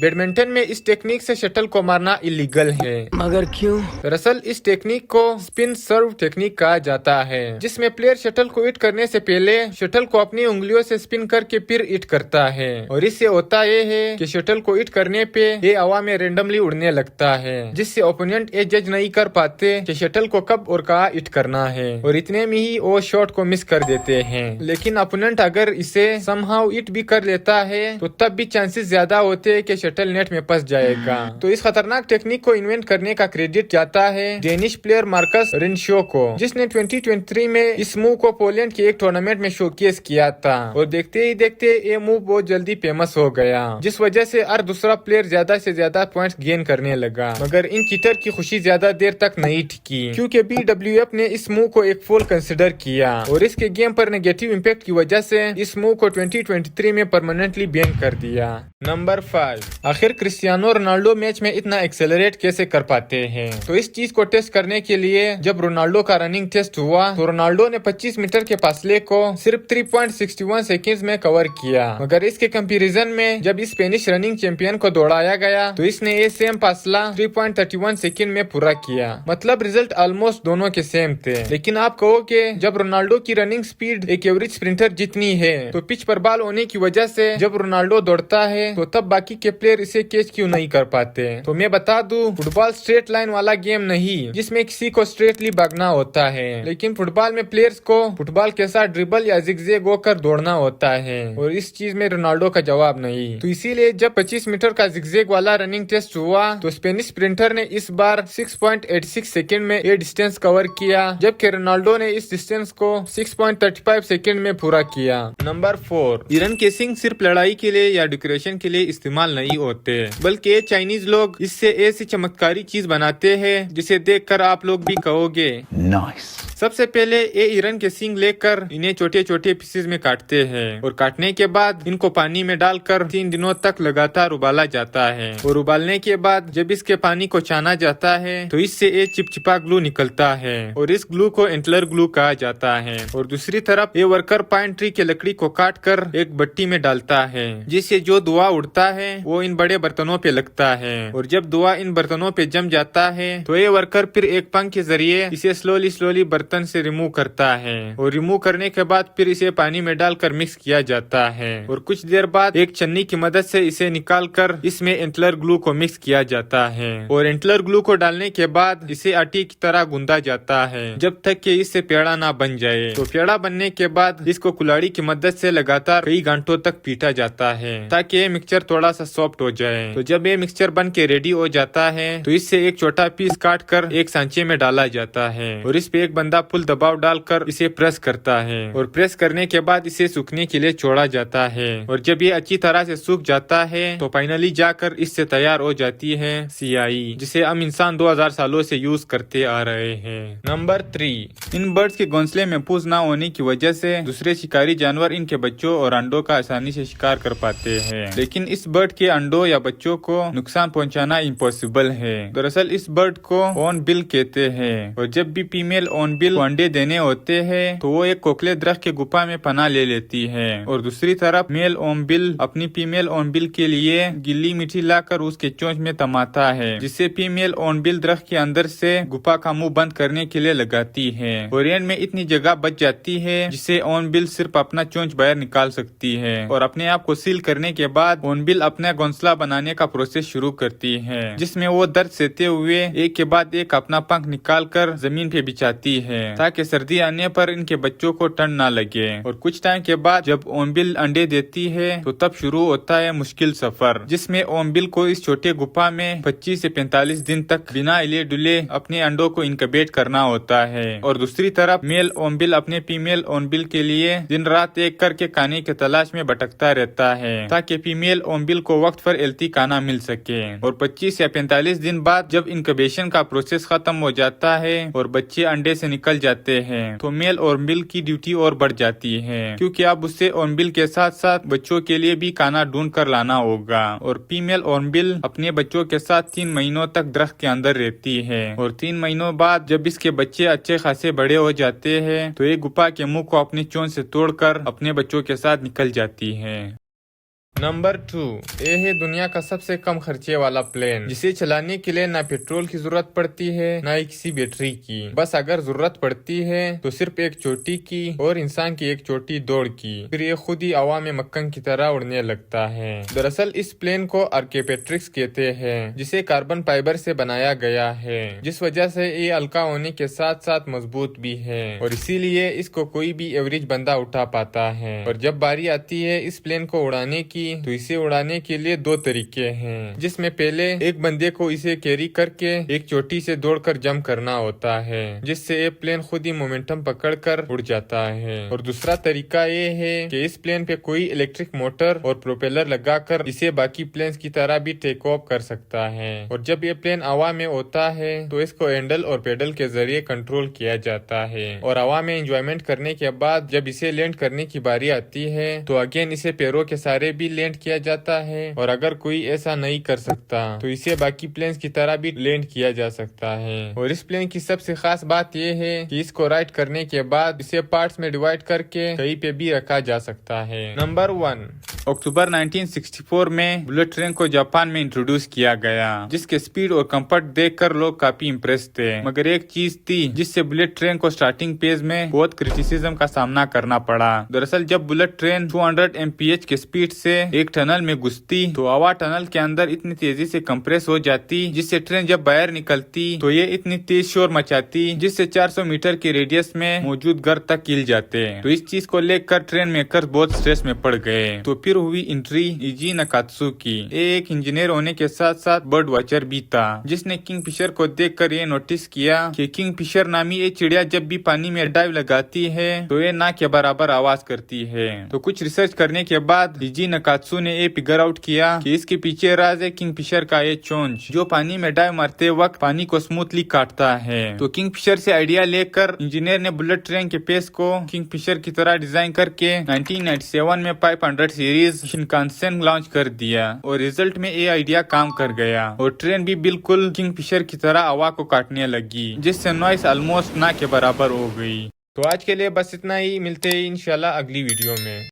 Badminton में इस technique से शटल को मारना इलीगल है। मगर क्यों? दरअसल इस टेक्निक को स्पिन सर्व टेक्निक कहा जाता है, जिसमें प्लेयर शटल को हिट करने से पहले शटल को अपनी उंगलियों से स्पिन करके फिर हिट करता है। और इससे होता ये है कि शटल को हिट करने पे ये हवा में रेंडमली उड़ने लगता है, जिससे ओपोनेंट ये जज नहीं कर पाते कि शटल को कब और कहाँ हिट करना है, और इतने में ही वो शॉट को मिस कर देते हैं। लेकिन ओपोनेंट अगर इसे समहाउ हिट भी कर लेता है तो तब भी चांसेस ज्यादा होते हैं कि शटल नेट में फंस जाएगा। तो इस खतरनाक टेक्निक को इन्वेंट करने का क्रेडिट जाता है डेनिश प्लेयर मार्कस रेनशो को, जिसने 2023 में इस मूव को पोलैंड के एक टूर्नामेंट में शोकेस किया था। और देखते ही देखते ये मूव बहुत जल्दी फेमस हो गया, जिस वजह से हर दूसरा प्लेयर ज्यादा से ज्यादा पॉइंट्स गेन करने लगा। मगर इन चीटर की खुशी ज्यादा देर तक नहीं टिकी, क्योंकि BWF ने इस मूव को एक फॉल कंसिडर किया और इसके गेम पर नेगेटिव इम्पैक्ट की वजह से इस मूव को 2023 में परमानेंटली बैन कर दिया। नंबर 5, आखिर क्रिस्टियानो रोनाल्डो मैच में इतना एक्सेलरेट कैसे कर पाते हैं? तो इस चीज को टेस्ट करने के लिए जब रोनाल्डो का रनिंग टेस्ट हुआ तो रोनाल्डो ने 25 मीटर के फासले को सिर्फ 3.61 सेकंड्स में कवर किया। मगर इसके कंपैरिजन में जब इस स्पेनिश रनिंग चैंपियन को दौड़ाया गया तो इसने ये सेम फासला 3.31 सेकंड में पूरा किया। मतलब रिजल्ट ऑलमोस्ट दोनों के सेम थे। लेकिन आप कहो कि जब रोनाल्डो की रनिंग स्पीड एक एवरेज स्प्रिंटर जितनी है तो पिच पर बॉल होने की वजह से जब रोनाल्डो दौड़ता है तो तब बाकी के प्लेयर इसे कैच क्यों नहीं कर पाते? तो मैं बता दूं, फुटबॉल स्ट्रेट लाइन वाला गेम नहीं जिसमें किसी को स्ट्रेटली भागना होता है, लेकिन फुटबॉल में प्लेयर्स को फुटबॉल के साथ ड्रिबल या जिगजैग होकर दौड़ना होता है, और इस चीज में रोनाल्डो का जवाब नहीं। तो इसीलिए जब 25 मीटर का जिगजैग वाला रनिंग टेस्ट हुआ तो स्पेनिश स्प्रिंटर ने इस बार 6.86 सेकंड में ये डिस्टेंस कवर किया, जबकि रोनाल्डो ने इस डिस्टेंस को 6.35 सेकंड में पूरा किया। नंबर 4, ईरन केसिंग सिर्फ लड़ाई के लिए या डेकोरेशन के लिए इस्तेमाल नहीं होते, बल्कि ये चाइनीज लोग इससे ऐसी चमत्कारी चीज बनाते हैं जिसे देखकर आप लोग भी कहोगे नाइस। सबसे पहले ये ईरन के सींग लेकर इन्हें छोटे छोटे पीसेस में काटते हैं, और काटने के बाद इनको पानी में डालकर 3 दिनों तक लगातार उबाला जाता है। और उबालने के बाद जब इसके पानी को छाना जाता है तो इससे ये चिपचिपा ग्लू निकलता है, और इस ग्लू को एंटलर ग्लू कहा जाता है। और दूसरी तरफ ये वर्कर पाइन ट्री के लकड़ी को काट कर एक भट्टी में डालता है, जिससे जो धुआं उड़ता है वो इन बड़े बर्तनों पे लगता है। और जब धुआं इन बर्तनों पे जम जाता है तो ये वर्कर फिर एक पंख के जरिए इसे स्लोली बर्तन से रिमूव करता है, और रिमूव करने के बाद फिर इसे पानी में डालकर मिक्स किया जाता है। और कुछ देर बाद एक छन्नी की मदद से इसे निकालकर इसमें एंटलर ग्लू को मिक्स किया जाता है, और एंटलर ग्लू को डालने के बाद इसे आटे की तरह गूंदा जाता है जब तक कि इससे पेड़ा ना बन जाए। तो पेड़ा बनने के बाद इसको कुल्हाड़ी की मदद से लगातार कई घंटों तक पीटा जाता है ताकि ये मिक्सचर थोड़ा सा सॉफ्ट हो जाए। तो जब ये मिक्सचर बन के रेडी हो जाता है तो इससे एक छोटा पीस काट कर एक सांचे में डाला जाता है, और इस पे एक बंदा फुल दबाव डालकर इसे प्रेस करता है, और प्रेस करने के बाद इसे सूखने के लिए छोड़ा जाता है। और जब ये अच्छी तरह से सूख जाता है तो फाइनली जाकर इससे तैयार हो जाती है सियाई, जिसे हम इंसान 2000 सालों से यूज करते आ रहे हैं। नंबर 3, इन बर्ड्स के घोंसले महफूज न होने की वजह से दूसरे शिकारी जानवर इनके बच्चों और अंडों का आसानी से शिकार कर पाते हैं, लेकिन इस बर्ड के अंडों या बच्चों को नुकसान पहुंचाना इम्पॉसिबल है। दरअसल इस बर्ड को ऑन बिल कहते हैं, और जब भी फीमेल ऑन बिल अंडे देने होते हैं तो वो एक कोकले दरख्त के गुफा में पनाह ले लेती है, और दूसरी तरफ मेल ऑन बिल अपनी फीमेल ऑन बिल के लिए गिल्ली मिट्टी लाकर उसके चोंच में तमाता है, जिससे फीमेल ऑन बिल दरख्त के अंदर से गुफा का मुंह बंद करने के लिए लगाती है। और एंड में इतनी जगह बच जाती है जिससे ऑन बिल सिर्फ अपना चोंच बाहर निकाल सकती है, और अपने आप को सील करने के बाद ऑन बिल अपना घोंसला बनाने का प्रोसेस शुरू करती है, जिसमें वो दर्द सहते हुए एक के बाद एक अपना पंख निकाल कर जमीन पे बिछाती है ताकि सर्दी आने पर इनके बच्चों को ठंड ना लगे। और कुछ टाइम के बाद जब ओमबिल अंडे देती है तो तब शुरू होता है मुश्किल सफर, जिसमें ओमबिल को इस छोटे गुफा में 25 से 45 दिन तक बिना हिले डुले अपने अंडों को इनक्यूबेट करना होता है। और दूसरी तरफ मेल ओमबिल अपने फीमेल ओमबिल के लिए दिन रात एक करके खाने की तलाश में भटकता रहता है ताकि फीमेल ओमबिल को वक्त पर हेल्थी खाना मिल सके। और 25 या 45 दिन बाद जब इनक्यूबेशन का प्रोसेस खत्म हो जाता है और बच्चे अंडे से निकल जाते हैं तो मेल ओमबिल की ड्यूटी और बढ़ जाती है, क्योंकि अब उससे ओमबिल के साथ साथ बच्चों के लिए भी खाना ढूंढ कर लाना होगा। और फीमेल ओमबिल अपने बच्चों के साथ 3 महीनों तक दरख्त के अंदर रहती है, और 3 महीनों बाद जब इसके बच्चे अच्छे खासे बड़े हो जाते हैं तो ये गुफा के मुंह को अपनी चोंच से तोड़कर अपने बच्चों के साथ निकल जाती है। नंबर 2, ये है दुनिया का सबसे कम खर्चे वाला प्लेन, जिसे चलाने के लिए ना पेट्रोल की जरूरत पड़ती है ना ही किसी बैटरी की। बस अगर जरूरत पड़ती है तो सिर्फ एक चोटी की और इंसान की एक चोटी दौड़ की, फिर ये खुद ही हवा में मक्खन की तरह उड़ने लगता है। दरअसल इस प्लेन को आर्किपेट्रिक्स कहते हैं, जिसे कार्बन फाइबर से बनाया गया है, जिस वजह से ये हल्का होने के साथ साथ मजबूत भी है और इसीलिए इसको कोई भी एवरेज बंदा उठा पाता है। और जब बारी आती है इस प्लेन को उड़ाने की, तो इसे उड़ाने के लिए 2 तरीके हैं, जिसमें पहले एक बंदे को इसे कैरी करके एक चोटी से दौड़कर जंप करना होता है, जिससे ये प्लेन खुद ही मोमेंटम पकड़कर उड़ जाता है। और दूसरा तरीका ये है कि इस प्लेन पे कोई इलेक्ट्रिक मोटर और प्रोपेलर लगाकर इसे बाकी प्लेन्स की तरह भी टेक ऑफ कर सकता है। और जब ये प्लेन हवा में होता है तो इसको हैंडल और पेडल के जरिए कंट्रोल किया जाता है। और हवा में एंजॉयमेंट करने के बाद जब इसे लैंड करने की बारी आती है तो अगेन इसे पैरों के सारे भी लैंड किया जाता है। और अगर कोई ऐसा नहीं कर सकता तो इसे बाकी प्लेन्स की तरह भी लैंड किया जा सकता है। और इस प्लेन की सबसे खास बात यह है कि इसको राइड करने के बाद इसे पार्ट्स में डिवाइड करके कहीं पे भी रखा जा सकता है। नंबर 1, अक्टूबर 1964 में बुलेट ट्रेन को जापान में इंट्रोड्यूस किया गया, जिसके स्पीड और कंफर्ट देखकर लोग काफी इम्प्रेस थे। मगर एक चीज थी जिससे बुलेट ट्रेन को स्टार्टिंग पेज में बहुत क्रिटिसिज्म का सामना करना पड़ा। दरअसल जब बुलेट ट्रेन 200 mph के स्पीड से एक टनल में घुसती तो हवा टनल के अंदर इतनी तेजी से कंप्रेस हो जाती, जिससे ट्रेन जब बाहर निकलती तो ये इतनी तेज शोर मचाती जिससे 400 मीटर के रेडियस में मौजूद घर तक हिल जाते। तो इस चीज को लेकर ट्रेन मेकर्स बहुत स्ट्रेस में पड़ गए। तो फिर हुई एंट्री इजी नकात्सु की। एक इंजीनियर होने के साथ साथ बर्ड वॉचर भी था, जिसने किंगफिशर को देखकर ये नोटिस किया कि किंगफिशर नामी ये चिड़िया जब भी पानी में डाइव लगाती है तो ये ना के बराबर आवाज करती है। तो कुछ रिसर्च करने के बाद इजी नकात्सु ने ये फिगर आउट किया कि इसके पीछे राज है किंगफिशर का ये चोंच, जो पानी में डाइव मारते वक्त पानी को स्मूथली काटता है। तो किंगफिशर से आइडिया लेकर इंजीनियर ने बुलेट ट्रेन के पेस को किंगफिशर की तरह डिजाइन करके 1997 में 500 सीरीज शिनकानसेन लॉन्च कर दिया। और रिजल्ट में ये आइडिया काम कर गया और ट्रेन भी बिल्कुल किंगफिशर की तरह हवा को काटने लगी, जिससे नॉइस ऑलमोस्ट ना के बराबर हो गई। तो आज के लिए बस इतना ही, मिलते हैं इंशाल्लाह अगली वीडियो में।